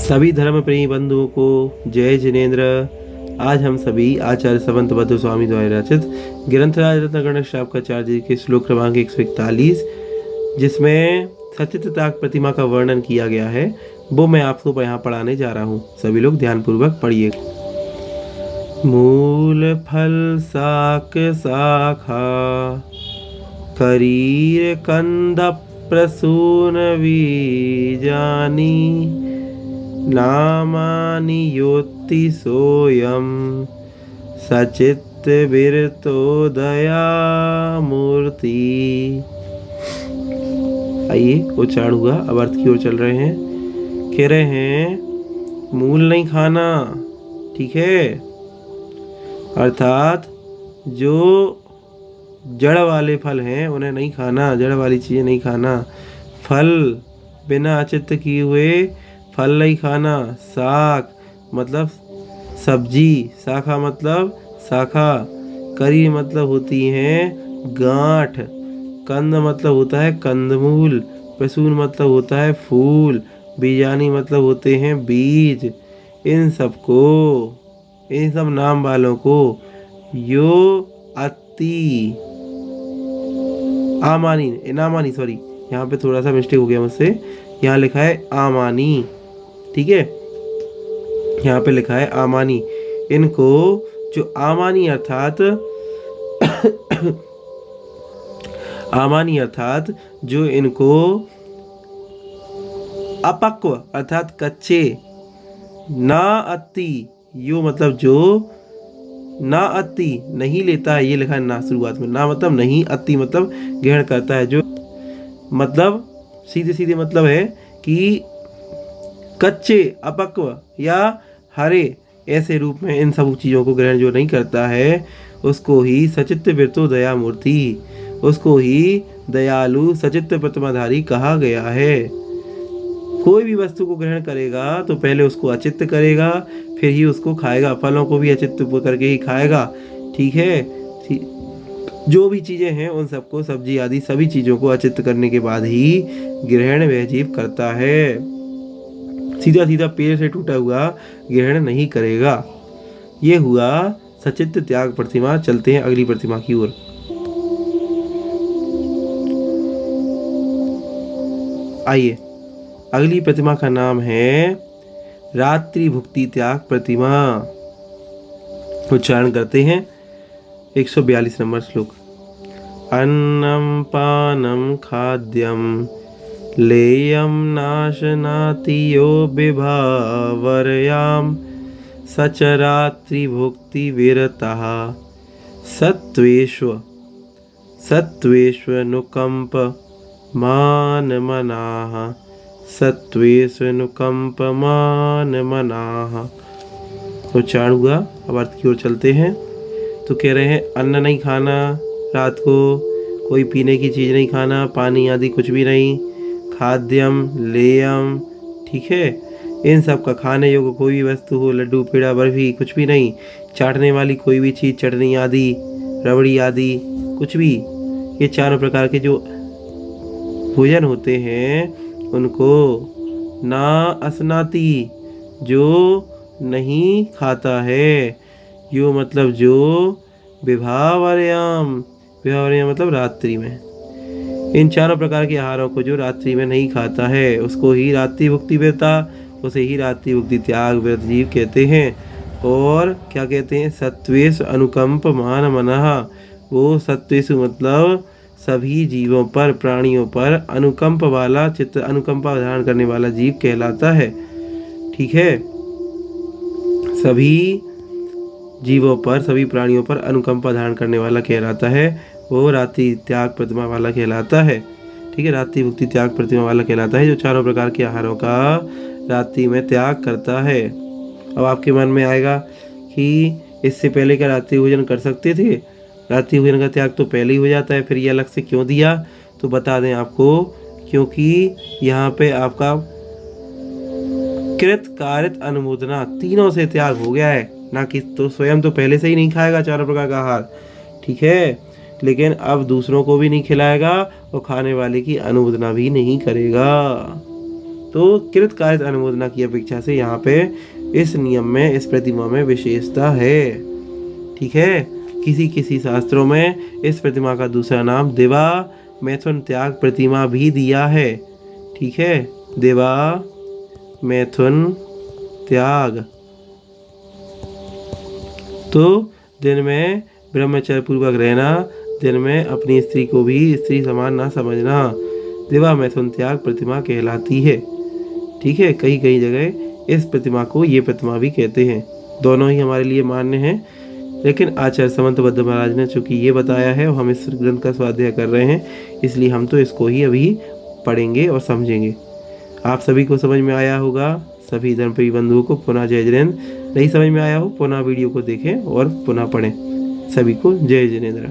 सभी धर्म प्रेमी बंधुओं को जय जिनेन्द्र। आज हम सभी आचार्य समंत भद्र स्वामी द्वारा रचित ग्रंथराज रत्न गणेशाचार्य जी के श्लोक क्रमांक 141, जिसमें सचित्राग प्रतिमा का वर्णन किया गया है, वो मैं आपको यहाँ पढ़ाने जा रहा हूँ। सभी लोग ध्यानपूर्वक पढ़िए। मूल फल शाक शाखा करीर कंद प्रसून बीजानी नामानि योति सोयम सचित विरतो दया मूर्ति। आइए उच्चारण हुआ, अब अर्थ की ओर चल रहे हैं। कह रहे हैं मूल नहीं खाना, ठीक है, अर्थात जो जड़ वाले फल हैं उन्हें नहीं खाना, जड़ वाली चीज़ें नहीं खाना। फल बिना अचित्त किए हुए फल नहीं खाना। शाक मतलब सब्जी, शाखा मतलब शाखा, करी मतलब होती हैं गांठ, कंद मतलब होता है कंदमूल, प्रसून मतलब होता है फूल, बीजानी मतलब होते हैं बीज। इन सब नाम वालों को यो अति आमानी, इनामानी, सॉरी यहाँ पे थोड़ा सा मिस्टेक हो गया मुझसे, यहाँ लिखा है आमानी, ठीक है, यहाँ पे लिखा है आमानी। इनको जो आमानी अर्थात आमानी अर्थात जो इनको अपक्व अर्थात कच्चे, ना अति, यो मतलब जो ना अति नहीं लेता है, ये लिखा है ना शुरुआत में, ना मतलब नहीं, अति मतलब ग्रहण करता है, जो मतलब सीधे मतलब है कि कच्चे, अपक्व या हरे ऐसे रूप में इन सब चीज़ों को ग्रहण जो नहीं करता है, उसको ही सचित्त विरतो दया मूर्ति, उसको ही दयालु सचित्त प्रतिमाधारी कहा गया है। कोई भी वस्तु को ग्रहण करेगा तो पहले उसको अचित्त करेगा, फिर ही उसको खाएगा। फलों को भी अचित्त करके ही खाएगा, ठीक है। जो भी चीज़ें हैं उन सबको, सब्जी आदि सभी चीज़ों को अचित्त करने के बाद ही ग्रहण वह जीव करता है। सीधा पेड़ से टूटा हुआ ग्रहण नहीं करेगा। ये हुआ सचित्त त्याग प्रतिमा। चलते हैं अगली प्रतिमा की ओर। आइए, अगली प्रतिमा का नाम है रात्रि भुक्ति त्याग प्रतिमा। उच्चारण करते हैं 142 नंबर श्लोक। अन्नम पानम खाद्यम लेयम नाशनाति यो विभावर्याम सचरात्रि भुक्ति विरतः सत्वेष्वनुकंप मान मनाः सत्वेष्वनुकंपमान मनाः। उच्चारण हुआ, अब अर्थ की ओर चलते हैं। तो कह रहे हैं अन्न नहीं खाना, रात को कोई पीने की चीज़ नहीं खाना, पानी आदि कुछ भी नहीं, खाद्यम लेयम, ठीक है, इन सब का खाने योग्य कोई भी वस्तु हो, लड्डू पेड़ा बर्फी कुछ भी नहीं, चाटने वाली कोई भी चीज़, चटनी आदि रबड़ी आदि कुछ भी, ये चारों प्रकार के जो भोजन होते हैं उनको ना असनाती, जो नहीं खाता है, यो मतलब जो विभावर्याम मतलब रात्रि में, इन चारों प्रकार के आहारों को जो रात्रि में नहीं खाता है उसको ही रात्रि भुक्ति व्रता, उसे ही रात्रि भुक्ति त्याग व्रत जीव कहते हैं। और क्या कहते हैं, सत्वेश अनुकंप मान मनः, वो सत्वेश मतलब सभी जीवों पर, प्राणियों पर अनुकंप वाला चित्त, अनुकंपा धारण करने वाला जीव कहलाता है, ठीक है। सभी जीवों पर, सभी प्राणियों पर अनुकंपा धारण करने वाला कहलाता है, वो रात्रि त्याग प्रतिमा वाला कहलाता है, ठीक है। रात्रि भुक्ति त्याग प्रतिमा वाला कहलाता है जो चारों प्रकार के आहारों का रात्रि में त्याग करता है। अब आपके मन में आएगा कि इससे पहले क्या रात्रि भोजन कर सकते थे? रात्रि भोजन का त्याग तो पहले ही हो जाता है, फिर ये अलग से क्यों दिया? तो बता दें आपको, क्योंकि यहाँ पे आपका कृत कारित अनुमोदना तीनों से त्याग हो गया है, ना कि तो स्वयं तो पहले से ही नहीं खाएगा चारों प्रकार का आहार, ठीक है, लेकिन अब दूसरों को भी नहीं खिलाएगा और खाने वाले की अनुमोदना भी नहीं करेगा, तो कृत कार्य अनुमोदना की अपेक्षा से यहाँ पे इस नियम में, इस प्रतिमा में विशेषता है। ठीक है, किसी किसी शास्त्रों में इस प्रतिमा का दूसरा नाम दिवा मैथुन त्याग प्रतिमा भी दिया है। ठीक है, दिवा मैथुन त्याग। तो दिन में ब्रह्मचर्य पूर्वक रहना, दिन में अपनी स्त्री को भी स्त्री समान ना समझना, दिवा मैथुन त्याग प्रतिमा कहलाती है। ठीक है, कई कई जगह इस प्रतिमा को ये प्रतिमा भी कहते हैं। दोनों ही हमारे लिए मान्य हैं, लेकिन आचार्य समंत बद्ध महाराज ने चूंकि ये बताया है और हम इस ग्रंथ का स्वाध्याय कर रहे हैं, इसलिए हम तो इसको ही अभी पढ़ेंगे और समझेंगे। आप सभी को समझ में आया होगा। सभी धर्मप्रिय बंधुओं को पुनः जय जिनेंद्र। नहीं समझ में आया हो पुनः वीडियो को देखें और पुनः पढ़ें। सभी को जय जिनेंद्र।